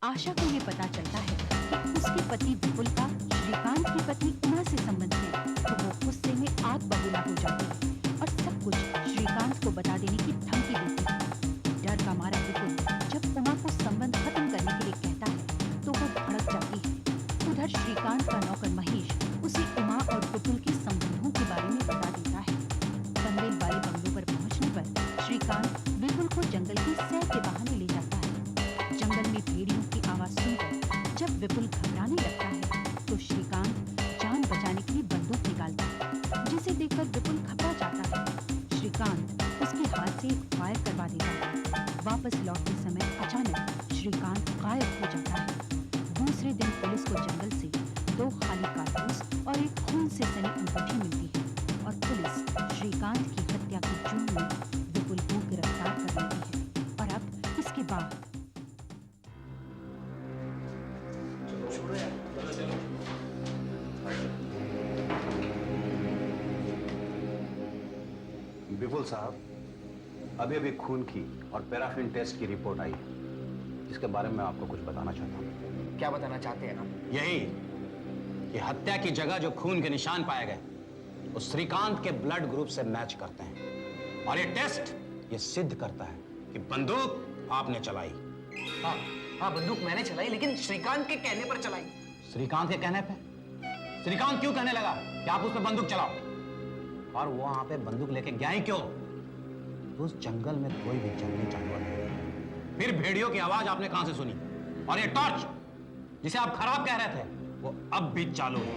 आशा को ये पता चलता है कि उसके पति विपुल का श्रीकांत की पत्नी उमा से संबंध है, तो वो गुस्से में आग बबूला हो जाती है और सब कुछ श्रीकांत को बता देने की धमकी देती है। डर का मारा विपुल जब उमा को संबंध खत्म करने के लिए कहता है तो वो भड़क जाती है। उधर श्रीकांत का नौकर महेश उसे उमा और विपुल के संबंधों के बारे में बता देता है। पनवेल वाले बंगलों पर पहुंचने पर श्रीकांत विपुल को जंगल की सैर के बहाने ले जाता है। जंगल में भेड़ियों की आवाज सुनकर जब विपुल घबराने लगता है तो श्रीकांत जान बचाने के लिए बंदूक निकालता है, जिसे देखकर विपुल घबरा जाता है। श्रीकांत उसके हाथ से एक फायर करवा देता है। वापस लौटते समय अचानक श्रीकांत गायब हो जाता है। दूसरे दिन पुलिस को जंगल से 2 खाली कारतूस और एक खून से सनी अंगूठी मिलती है और पुलिस श्रीकांत की हत्या के जुर्म में विपुल को गिरफ्तार कर लेती है। और अब इसके बाद विपुल साहब, अभी अभी खून की और पैराफिन टेस्ट की रिपोर्ट आई है, जिसके बारे में आपको कुछ बताना चाहता हूँ। क्या बताना चाहते हैं आप? यही कि हत्या की जगह जो खून के निशान पाए गए वो श्रीकांत के ब्लड ग्रुप से मैच करते हैं और ये टेस्ट ये सिद्ध करता है कि बंदूक आपने चलाई। हाँ, बंदूक मैंने चलाई, लेकिन श्रीकांत के कहने पर चलाई। श्रीकांत के कहने पे? श्रीकांत क्यों कहने लगा कि आप उस पर बंदूक चलाओ? और वो वहां पे बंदूक लेके गया ही क्यों? उस जंगल में कोई भी जंगली जानवर नहीं। फिर भेड़ियों की आवाज आपने कहां से सुनी? और ये टॉर्च जिसे आप खराब कह रहे थे वो अब भी चालू है।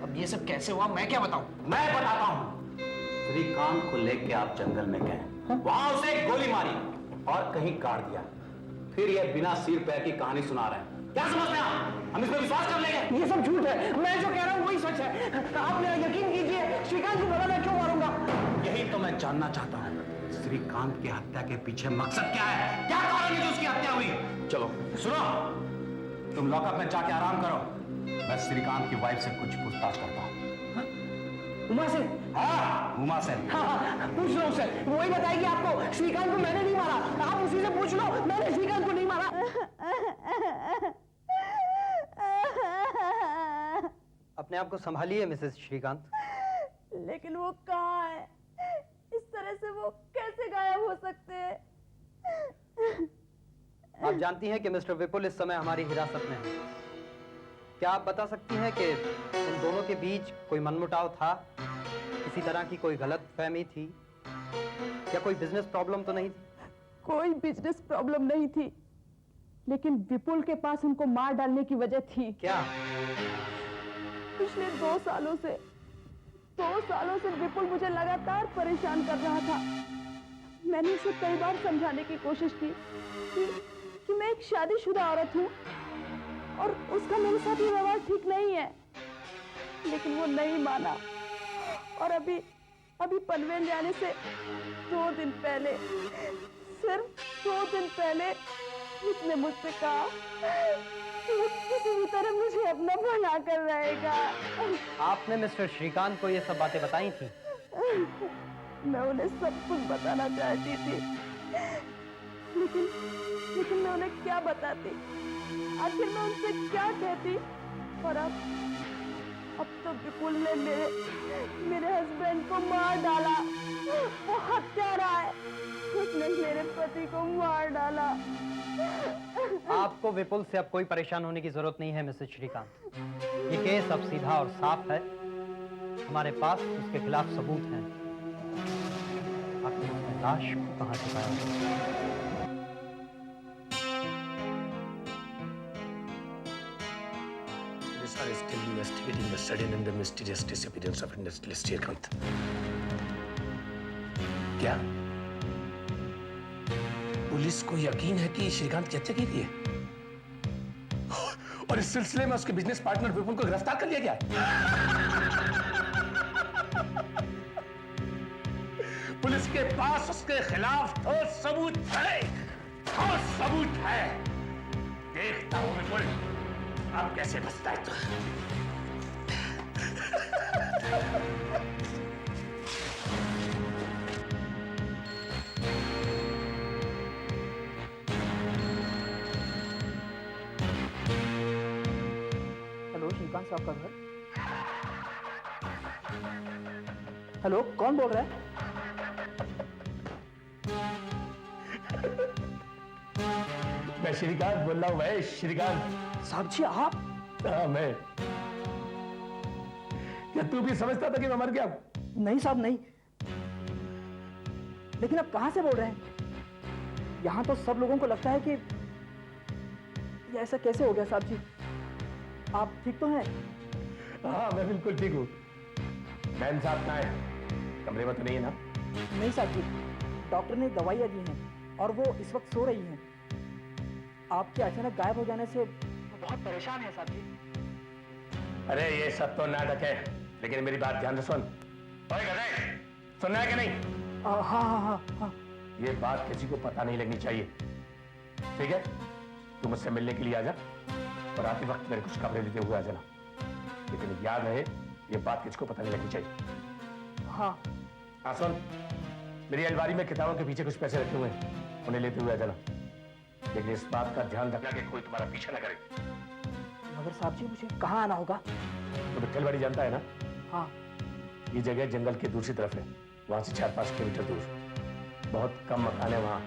अब ये सब कैसे हुआ, मैं क्या बताऊं? मैं बताता हूं। श्रीकांत को लेके आप जंगल में गए, वहां उसे एक गोली मारी और कहीं काट दिया, फिर ये बिना सिर पैर की कहानी सुना रहे हैं। क्या समझते हैं आप? हम इस पर विश्वास कर लेंगे? ये सब झूठ है, मैं जो कह रहा हूँ वही सच है। आप मेरा यकीन कीजिए, श्रीकांत को भला मैं क्यों मारूंगा? यही तो मैं जानना चाहता हूँ, श्रीकांत की हत्या के पीछे मकसद क्या है? क्या कारण है जो उसकी हत्या हुई? चलो सुनो, तुम लॉकअप में जाके आराम करो, मैं श्रीकांत की वाइफ से कुछ पूछताछ करता हूँ। उमा से? हाँ, उमा से। हाँ, पूछ लो उससे, वही बताएगी आपको। श्रीकांत को मैंने नहीं मारा, आप उसी से पूछ लो। मैंने श्रीकांत को नहीं मारा। अपने आप को संभालिए मिसेस श्रीकांत। लेकिन वो कहाँ है? इस तरह से वो कैसे गायब हो सकते हैं? आप जानती हैं कि मिस्टर विपुल इस समय हमारी हिरासत में है। क्या आप बता सकती हैं कि इन दोनों के बीच कोई मनमुटाव था, किसी तरह की कोई गलतफहमी थी, या कोई बिजनेस प्रॉब्लम तो नहीं थी? कोई बिजनेस प्रॉब्लम नहीं थी, लेकिन विपुल के पास उनको मार डालने की वजह थी। क्या? पिछले 2 सालों से विपुल मुझे लगातार परेशान कर रहा था। मैंने उसे कई बार समझाने की कोशिश की कि मैं एक शादीशुदा औरत हूँ और उसका मेरे साथ ये व्यवहार ठीक नहीं है, लेकिन वो नहीं माना। और अभी पनवेल जाने से 2 दिन पहले, सिर्फ 2 दिन पहले उसने मुझसे कहा कि वो किसी भी तरह मुझे अपना बना कर रहेगा। आपने मिस्टर श्रीकांत को ये सब बातें बताई थी? मैं उन्हें सब कुछ बताना चाहती थी, लेकिन मैं उन्हें क्या बताती? आखिर मैं उनसे क्या कहती? और अब तो विपुल ने मेरे हस्बैंड को मार डाला। वो हत्यारा है, उसने मेरे पति को मार डाला। आपको विपुल से अब कोई परेशान होने की जरूरत नहीं है मिसेस श्रीकांत। ये केस अब सीधा और साफ है, हमारे पास उसके खिलाफ सबूत हैं। आपने उसकी लाश को कहां छुपाया? Are still investigating the sudden and the mysterious disappearance of industrialist Srikanth. क्या पुलिस को यकीन है कि श्रीकांत की हत्या की गई है और इस सिलसिले में उसके बिजनेस पार्टनर विपुल को गिरफ्तार कर लिया गया पुलिस के पास उसके खिलाफ ठोस सबूत है, ठोस सबूत है। देखता हूं विपुल अब कैसे बचता है तू। श्रीकांत साहब का घर। हेलो, कौन बोल रहा है? मैं श्रीकांत बोल रहा हूँ भाई, श्रीकांत। साहब जी आप? हाँ मैं। क्या तू भी समझता था कि मैं मर गया? नहीं साहब नहीं, लेकिन आप कहां से बोल रहे हैं? यहां तो सब लोगों को लगता है कि ये ऐसा कैसे हो गया। साहब जी आप ठीक तो हैं? हाँ मैं बिल्कुल ठीक हूँ। मैम साहब कहाँ है? कमरे में तो नहीं है ना? नहीं साहब जी, डॉक्टर ने दवाइयाँ दी हैं और वो इस वक्त सो रही हैं। आपके अचानक गायब हो जाने से वो बहुत परेशान है साहब जी। अरे ये सब तो नाटक है, लेकिन मेरी बात ध्यान से सुन। ओए गधे, सुनना है कि नहीं? हाँ हाँ हाँ हाँ। ये बात किसी को पता नहीं लगनी चाहिए, ठीक है? तू मुझसे मिलने के लिए आ जा और आते वक्त मेरे कुछ कपड़े लेते हुए आ जाना, लेकिन याद रहे ये बात किसी को पता नहीं लगनी चाहिए। हाँ हाँ सुन, मेरी अलमारी में किताबों के पीछे कुछ पैसे रखे हुए हैं, उन्हें लेते हुए आ जाना, लेकिन इस बात का ध्यान रखना कि कोई तुम्हारा पीछा ना करे। मगर साहब जी मुझे कहाँ आना होगा? तो विट्ठलवाड़ी जानता है ना? हाँ। ये जगह जंगल के दूसरी तरफ है, वहां से 4-5 किलोमीटर दूर। बहुत कम मकान है वहां,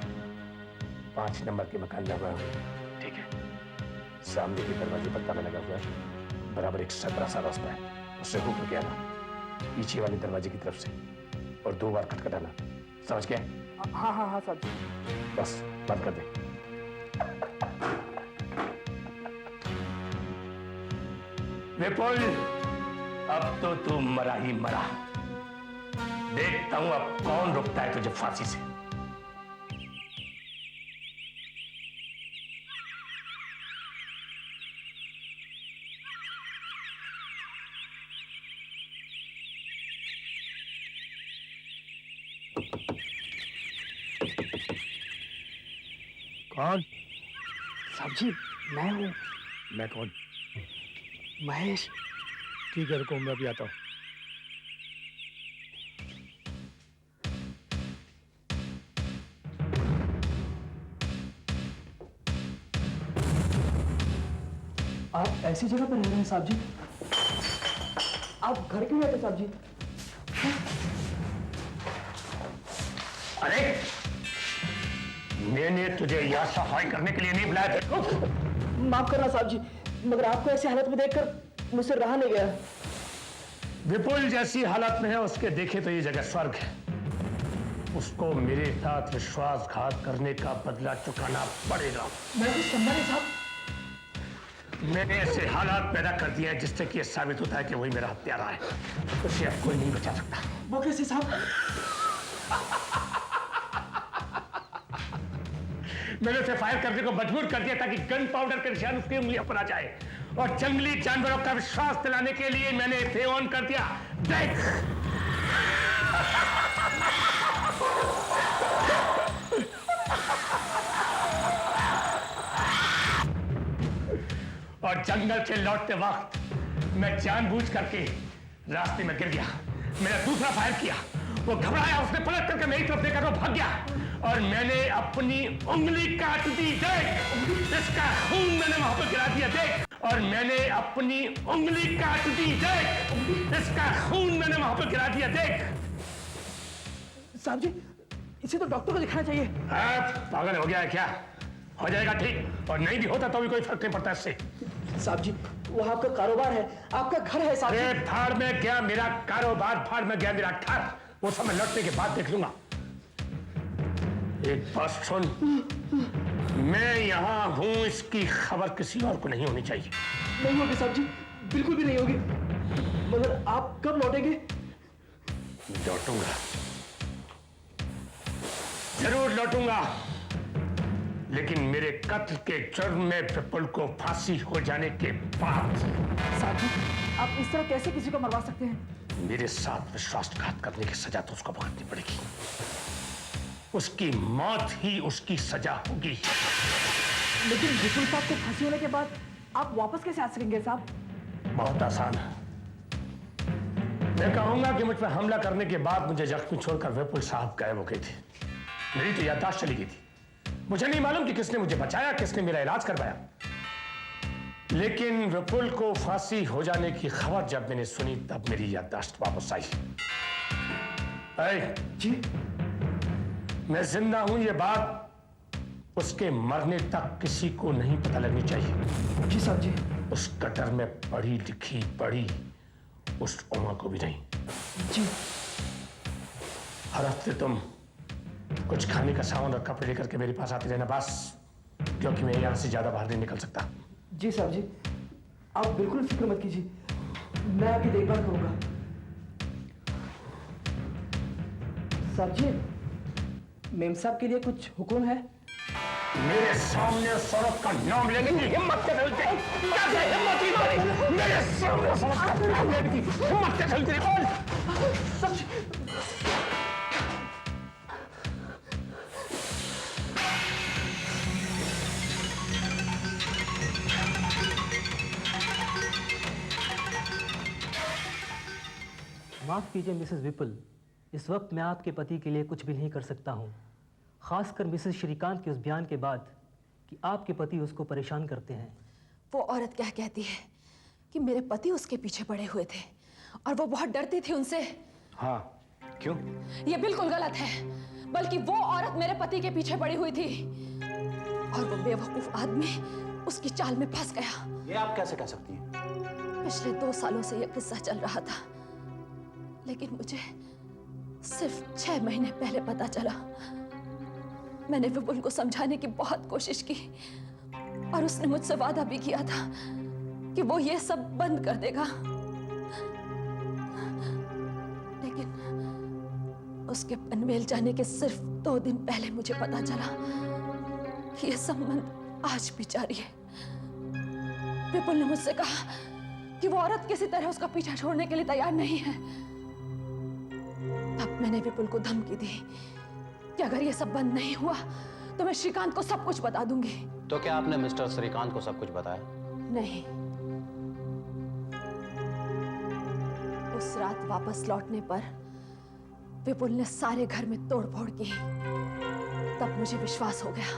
5 नंबर के मकान लगा हुआ है, ठीक है? सामने के दरवाजे पर ताला लगा हुआ है, बराबर एक सकरा सा रास्ता है, उससे होकर के आना, पीछे वाले दरवाजे की तरफ से, और 2 बार खटखटाना, समझ गया? हाँ हाँ हाँ साहब जी। बस बंद कर दे। विपुल, अब तो तू मरा ही मरा। देखता हूं अब कौन रुकता है तुझे फांसी से। कौन? साहब जी मैं हूँ, मैं कौन? महेश। ठीक है रुको, मैं भी आता हूं। आप ऐसी जगह पर रह रहे हैं साहब जी? आप घर क्यों रहते साहब जी? अरे मैंने तुझे यहाँ सफाई करने के लिए नहीं बुलाया था। माफ करना साहब जी, मगर आपको ऐसी हालत में देखकर मुझसे रहा नहीं गया। विपुल जैसी हालत में है उसके देखे तो ये जगह स्वर्ग है। उसको मेरे साथ विश्वासघात करने का बदला चुकाना पड़ेगा। मैं कुछ समझा नहीं साहब। मैंने ऐसे हालात पैदा कर दिए हैं जिससे कि ये साबित होता है कि वही मेरा हत्यारा है। उसे अब कोई नहीं बचा सकता। वो कैसे साहब? मैंने उसे फायर करने को मजबूर कर दिया ताकि गन पाउडर के निशान उसकी उंगलियों पर आ जाए, और जंगली जानवरों का विश्वास दिलाने के लिए मैंने इसे ऑन कर दिया। देख और जंगल से लौटते वक्त मैं जानबूझ करके रास्ते में गिर गया। मैंने दूसरा फायर किया, वो घबराया, उसने पलट करके मेरी तरफ देखकर वो भाग गया और मैंने अपनी उंगली काट दी। देख इसका खून मैंने वहां पर गिरा दिया। देख, और मैंने अपनी उंगली काट दी। देख इसका खून मैंने वहां पर गिरा दिया। देख साहब जी इसे तो डॉक्टर को दिखाना चाहिए। पागल हो गया है क्या? हो जाएगा ठीक, और नहीं भी होता तो भी कोई फर्क नहीं पड़ता इससे। साहब जी वो आपका कारोबार है, आपका घर है साहब जी। भाड़ में गया मेरा कारोबार, भाड़ में गया मेरा घर, वो समय लौटने के बाद देख लूंगा। एक बात सुन, मैं यहां हूं, इसकी खबर किसी और को नहीं होनी चाहिए। नहीं होगी साहब जी, बिल्कुल भी नहीं होगी। मगर आप कब लौटेंगे? लौटूंगा, जरूर लौटूंगा, लेकिन मेरे कत्ल के जुर्म में विपुल को फांसी हो जाने के बाद। साहब जी आप इस तरह कैसे किसी को मरवा सकते हैं? मेरे साथ विश्वासघात करने की सजा तो उसको भुगतनी पड़ेगी। उसकी मौत ही उसकी सजा होगी। लेकिन विपुल साहब को फांसी होने के बाद आप वापस कैसे आ सकेंगे साहब? बहुत आसान है। मैं कहूंगा कि मुझ पर हमला करने के बाद मुझे जख्मी छोड़कर विपुल साहब गायब हो गए थे। मेरी तो याददाश्त चली गई थी। मुझे नहीं मालूम कि किसने मुझे बचाया, किसने मेरा इलाज करवाया। लेकिन विपुल को फांसी हो जाने की खबर जब मैंने सुनी तब मेरी याददाश्त वापस आई। जी, मैं जिंदा हूं ये बात उसके मरने तक किसी को नहीं पता लगनी चाहिए। जी साहब जी। उस गटर में पड़ी लिखी पड़ी उस उमा को भी नहीं। जी। हर हफ्ते तुम कुछ खाने का सामान और कपड़े लेकर के मेरे पास आते रहना बस, क्योंकि मैं यहां से ज्यादा बाहर नहीं निकल सकता। जी साहब जी, आप बिल्कुल फिक्र मत कीजिए, मैं आपकी देखभाल करूंगा। साहब जी, मेम साहब के लिए कुछ हुक्म है? मेरे सामने सड़क का नाम लेने की हिम्मत कैसे चलती है? कैसे हिम्मत ही तुम्हारी? मेरे सामने सड़क का नाम लेने की हिम्मत कैसे चलती है? साहब जी, माफ़ कीजिए मिसेस विपुल, इस वक्त मैं आपके पति के लिए कुछ भी नहीं कर सकता हूँ, खासकर मिसेस श्रीकांत के उस बयान के बाद कि आपके पति उसको परेशान करते हैं। वो औरत क्या कहती है कि मेरे पति उसके पीछे पड़े हुए थे और वो बहुत डरती थी उनसे। हाँ, क्यों? ये बिल्कुल गलत है, बल्कि वो औरत मेरे पति के पीछे पड़ी हुई थी और वो बेवकूफ आदमी उसकी चाल में फंस गया। ये आप कैसे कह सकती हैं? पिछले 2 सालों से यह किस्सा चल रहा था, लेकिन मुझे सिर्फ 6 महीने पहले पता चला। मैंने विपुल को समझाने की बहुत कोशिश की और उसने मुझसे वादा भी किया था कि वो ये सब बंद कर देगा, लेकिन उसके पनवेल जाने के सिर्फ 2 दिन पहले मुझे पता चला कि यह संबंध आज भी जारी है। विपुल ने मुझसे कहा कि वो औरत किसी तरह उसका पीछा छोड़ने के लिए तैयार नहीं है। तब मैंने विपुल को धमकी दी कि अगर ये सब बंद नहीं हुआ तो मैं श्रीकांत को सब कुछ बता दूंगी। तो क्या आपने मिस्टर श्रीकांत को सब कुछ बताया? नहीं। उस रात वापस लौटने पर विपुल ने सारे घर में तोड़फोड़ की। तब मुझे विश्वास हो गया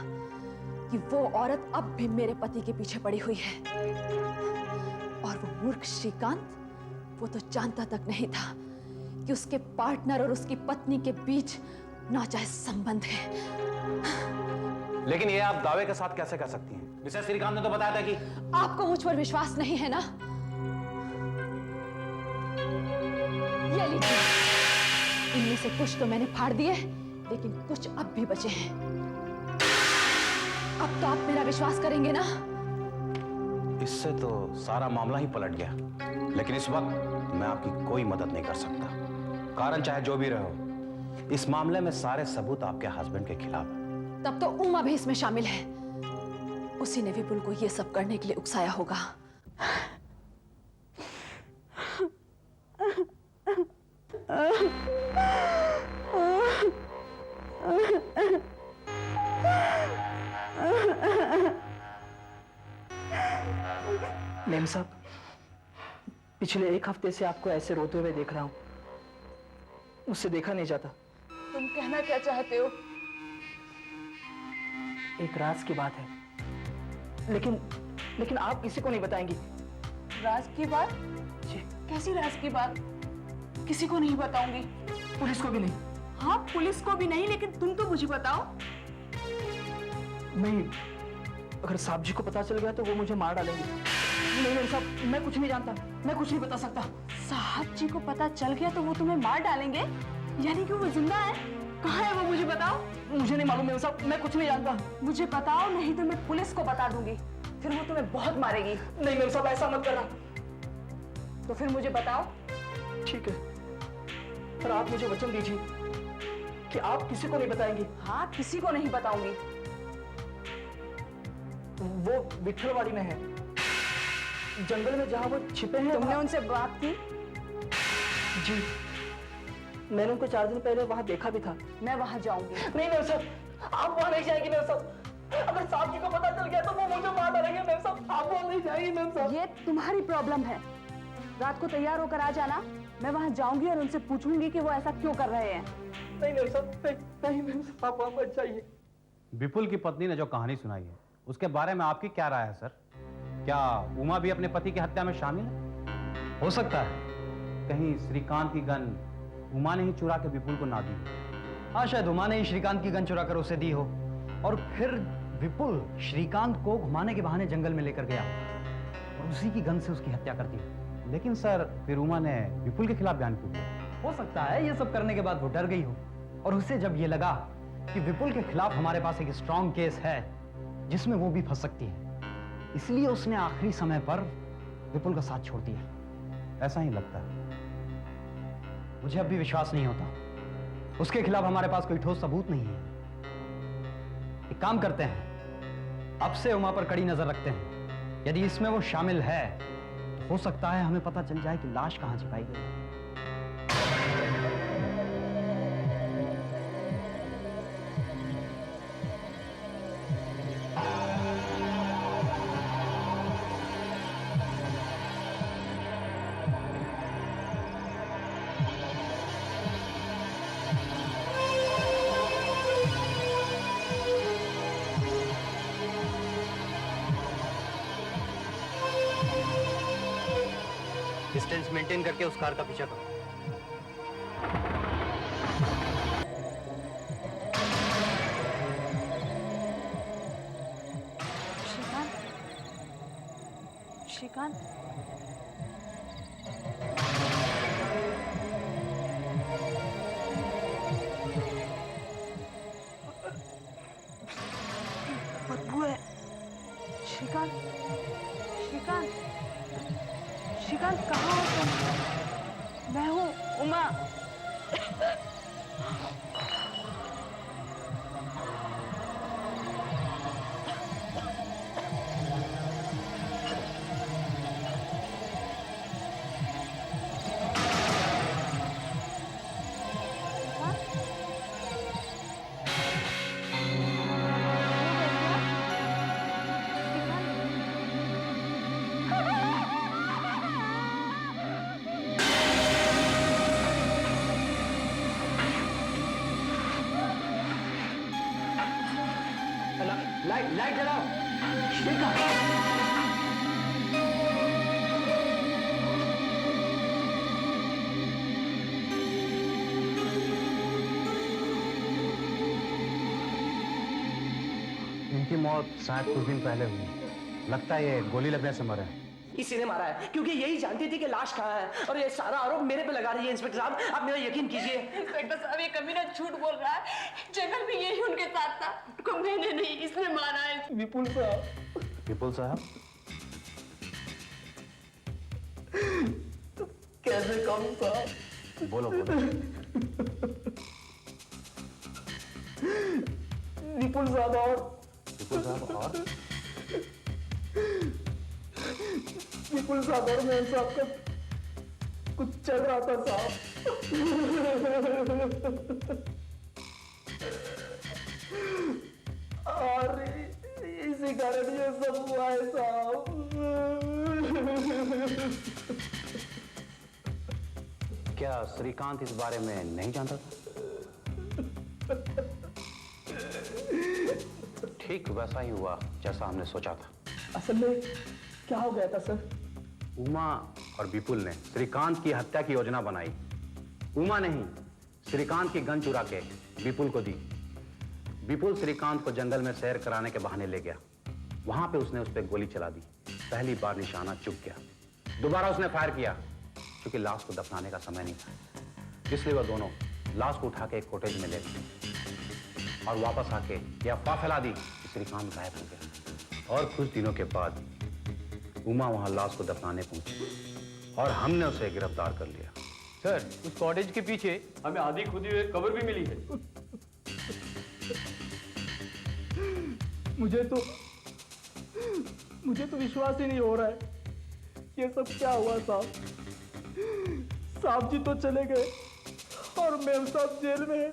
कि वो औरत अब भी मेरे पति के पीछे पड़ी हुई है। और वो मूर्ख श्रीकांत, वो तो जानता तक नहीं था कि उसके पार्टनर और उसकी पत्नी के बीच नाजायज संबंध है। लेकिन ये आप दावे के साथ कैसे कर सकती हैं? मिसेस श्रीकांत ने तो बताया था कि आपको मुझ पर विश्वास नहीं है ना? ये लीजिए, इनमें से कुछ तो मैंने फाड़ दिए, लेकिन कुछ अब भी बचे हैं। अब तो आप मेरा विश्वास करेंगे ना? इससे तो सारा मामला ही पलट गया। लेकिन इस वक्त मैं आपकी कोई मदद नहीं कर सकता। कारण चाहे जो भी रहो, इस मामले में सारे सबूत आपके हस्बैंड के खिलाफ है। तब तो उमा भी इसमें शामिल है। उसी ने विपुल को ये सब करने के लिए उकसाया होगा। मेम साहब, पिछले 1 हफ्ते से आपको ऐसे रोते हुए देख रहा हूं, मुझसे देखा नहीं जाता। तुम कहना क्या चाहते हो? एक राज की बात है, लेकिन आप किसी को नहीं बताएंगी। राज की बात? जी। कैसी राज की बात? किसी को नहीं बताऊंगी। पुलिस को भी नहीं? हाँ, पुलिस को भी नहीं, लेकिन तुम तो मुझे बताओ। नहीं, अगर साहब जी को पता चल गया तो वो मुझे मार डालेंगे। नहीं मेम साहब, मैं कुछ नहीं जानता, मैं कुछ नहीं बता सकता। साहब जी को पता चल गया तो वो तुम्हें मार डालेंगे? यानी कि वो जिंदा है? कहाँ है वो, मुझे बताओ। मुझे नहीं मालूम मेम साहब, मैं कुछ नहीं जानता। मुझे बताओ, नहीं तो मैं पुलिस को बता दूंगी, फिर वो तुम्हें बहुत मारेगी। नहीं मेम साहब, ऐसा मत करना। तो फिर मुझे बताओ। ठीक है, पर आप मुझे वचन दीजिए कि आप किसी को नहीं बताएंगी। हाँ, किसी को नहीं बताऊंगी। वो विठलवाड़ी में है, जंगल में जहाँ वो छिपे हैं। तुमने उनसे बात की? जी, मैंने उनको 4 दिन पहले वहाँ देखा भी था। मैं वहाँ जाऊंगी। नहीं मेम साहब, आप वहाँ नहीं जाएंगी मेम साहब। अगर साहब जी को पता चल गया तो वो मुझे मार डालेंगे मेम साहब। आप वहाँ नहीं जाएंगी मेम साहब। ये तुम्हारी प्रॉब्लम है। रात को तैयार होकर आ जाना, मैं वहाँ जाऊंगी और उनसे पूछूंगी कि वो ऐसा क्यों कर रहे हैं। नहीं मेम साहब, नहीं मेम साहब, आप वहाँ मत जाइए। विपुल की पत्नी ने जो कहानी सुनाई है, उसके बारे में आपकी क्या राय है सर? क्या उमा भी अपने पति की हत्या में शामिल है? हो सकता है। कहीं श्रीकांत की गन उमा ने ही चुरा के विपुल को ना दी हो? हाँ, शायद उमा ने ही श्रीकांत की गन चुरा कर उसे दी हो और फिर विपुल श्रीकांत को घुमाने के बहाने जंगल में लेकर गया और उसी की गन से उसकी हत्या कर दी। लेकिन सर, फिर उमा ने विपुल के खिलाफ बयान क्यों दिया? हो सकता है ये सब करने के बाद वो डर गई हो और उसे जब ये लगा कि विपुल के खिलाफ हमारे पास एक स्ट्रॉन्ग केस है जिसमें वो भी फंस सकती है, इसलिए उसने आखिरी समय पर विपुल का साथ छोड़ दिया। ऐसा ही लगता है। मुझे अब भी विश्वास नहीं होता। उसके खिलाफ हमारे पास कोई ठोस सबूत नहीं है। एक काम करते हैं, अब से उमा पर कड़ी नजर रखते हैं। यदि इसमें वो शामिल है तो हो सकता है हमें पता चल जाए कि लाश कहां छिपाई गई है। डिस्टेंस मेंटेन करके उस कार का पीछा करो। श्रीकांत, श्रीकांत, बदबू है। श्रीकांत, श्रीकांत, श्रीकांत कहाँ हो तुम? मैं हूँ उमा। लाइट जलाओ। इनकी मौत शायद कुछ दिन पहले हुई। लगता है ये गोली लगने से मरे हैं। इसी ने मारा है क्योंकि यही जानती थी कि लाश कहाँ है और ये सारा आरोप मेरे पे लगा रही है। इंस्पेक्टर साहब, आप मेरा यकीन कीजिए। इंस्पेक्टर साहब, ये कमीना झूठ बोल रहा है। जंगल में यही उनके साथ था। उनको मैंने नहीं, इसने मारा है। विपुल साहब, विपुल साहब, कैसे कहूँ साहब? बोलो बोलो। विपुल साहब और विपुल साहब और विपुल साहब और मैं साहब का कुछ चल रहा था साहब। और इसी कारण ये सब हुआ है साहब। क्या श्रीकांत इस बारे में नहीं जानता था? ठीक वैसा ही हुआ जैसा हमने सोचा था। असल में क्या हो गया था सर? उमा और विपुल ने श्रीकांत की हत्या की योजना बनाई। उमा ने ही श्रीकांत की गन चुरा के विपुल को दी। विपुल श्रीकांत को जंगल में सैर कराने के बहाने ले गया। वहां पे उसने उस पर गोली चला दी। पहली बार निशाना चूक गया। दोबारा उसने फायर किया। क्योंकि लाश को दफनाने का समय नहीं था, इसलिए वह दोनों लाश को उठा के एक कॉटेज में ले गए और वापस आके यह अफवाह फैला दी कि श्रीकांत गायब हो गया। और कुछ दिनों के बाद उमा वहां लाश को दफनाने पहुंची और हमने उसे गिरफ्तार कर लिया। सर, उस कॉटेज के पीछे हमें आधी खुदी हुई कब्र भी मिली है। मुझे तो विश्वास ही नहीं हो रहा है। ये सब क्या हुआ साहब? साहब जी तो चले गए और मेम साहब जेल में है।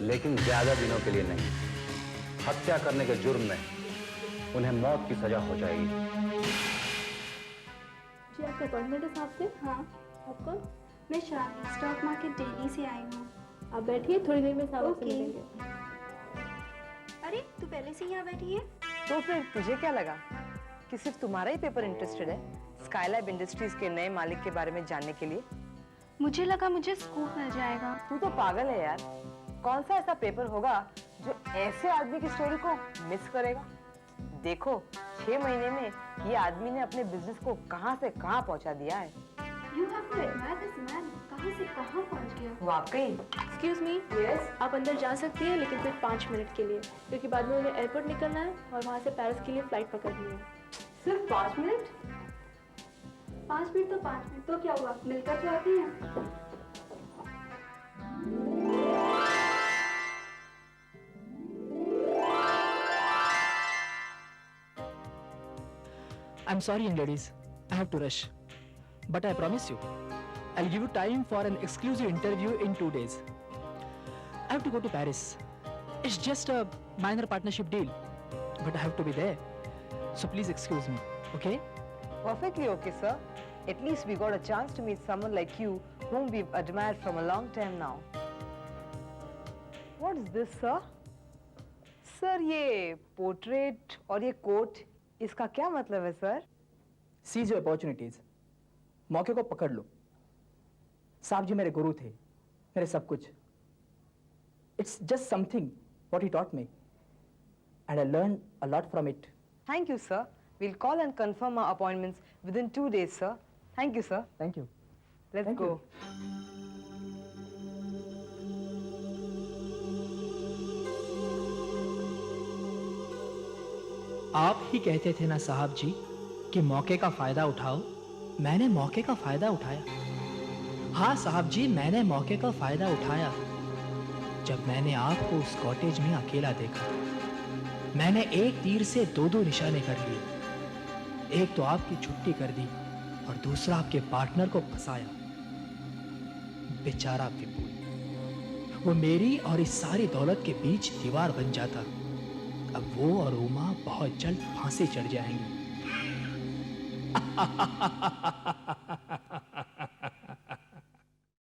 लेकिन ज्यादा दिनों के लिए नहीं। हत्या करने के जुर्म में उन्हें मौत की सजा हो जाएगी। जी, आपका अपॉइंटमेंट है साहब से? हाँ। आप कौन? मैं शादी, स्टॉक मार्केट दिल्ली से आई हूँ। आप बैठिए, थोड़ी देर में साहब से मिलेंगे। अरे अरे तू पहले से यहाँ बैठी है? तो फिर तुझे क्या लगा कि सिर्फ तुम्हारा ही पेपर इंटरेस्टेड है स्काईलैब इंडस्ट्रीज के नए मालिक के बारे में जानने के लिए? मुझे लगा मुझे स्कूप मिल जाएगा। तू तो पागल है यार। कौन सा ऐसा पेपर होगा जो ऐसे आदमी की स्टोरी को मिस करेगा? देखो 6 महीने में ये आदमी ने अपने बिजनेस को कहां से कहां पहुंचा दिया है। You have to admire this man. कहां से कहां पहुंच गया? वाकई। Excuse me, yes. आप अंदर जा सकती हैं लेकिन सिर्फ 5 मिनट के लिए, क्योंकि बाद में उन्हें एयरपोर्ट निकलना है और वहाँ से पेरिस के लिए फ्लाइट पकड़नी है। सिर्फ 5 मिनट? 5 मिनट तो 5 मिनट, तो क्या हुआ, मिलकर तो आते हैं। I'm sorry, young ladies. I have to rush. But I promise you, I'll give you time for an exclusive interview in 2 days. I have to go to Paris. It's just a minor partnership deal, but I have to be there. So please excuse me, okay? Perfectly okay, sir. At least we got a chance to meet someone like you, whom we've admired from a long time now. What is this, sir? Sir, ये portrait और ये coat, इसका क्या मतलब है, sir? Seize your opportunities. मौके को पकड़ लो। साहब जी मेरे गुरु थे, मेरे सब कुछ। It's just something what he taught me, and I learned a lot from it. Thank you, sir. We'll call and confirm our appointments within 2 days, sir. Thank you, sir. Thank you. Let's Thank go. you. आप ही कहते थे ना साहब जी कि मौके का फायदा उठाओ। मैंने मौके का फायदा उठाया। हाँ साहब जी, मैंने मौके का फायदा उठाया। जब मैंने आपको उस कॉटेज में अकेला देखा, मैंने एक तीर से 2-2 निशाने कर लिए। एक तो आपकी छुट्टी कर दी और दूसरा आपके पार्टनर को फंसाया। बेचारा विपुल, वो मेरी और इस सारी दौलत के बीच दीवार बन जाता। अब वो और उमा बहुत जल्द फांसी चढ़ जाएंगी।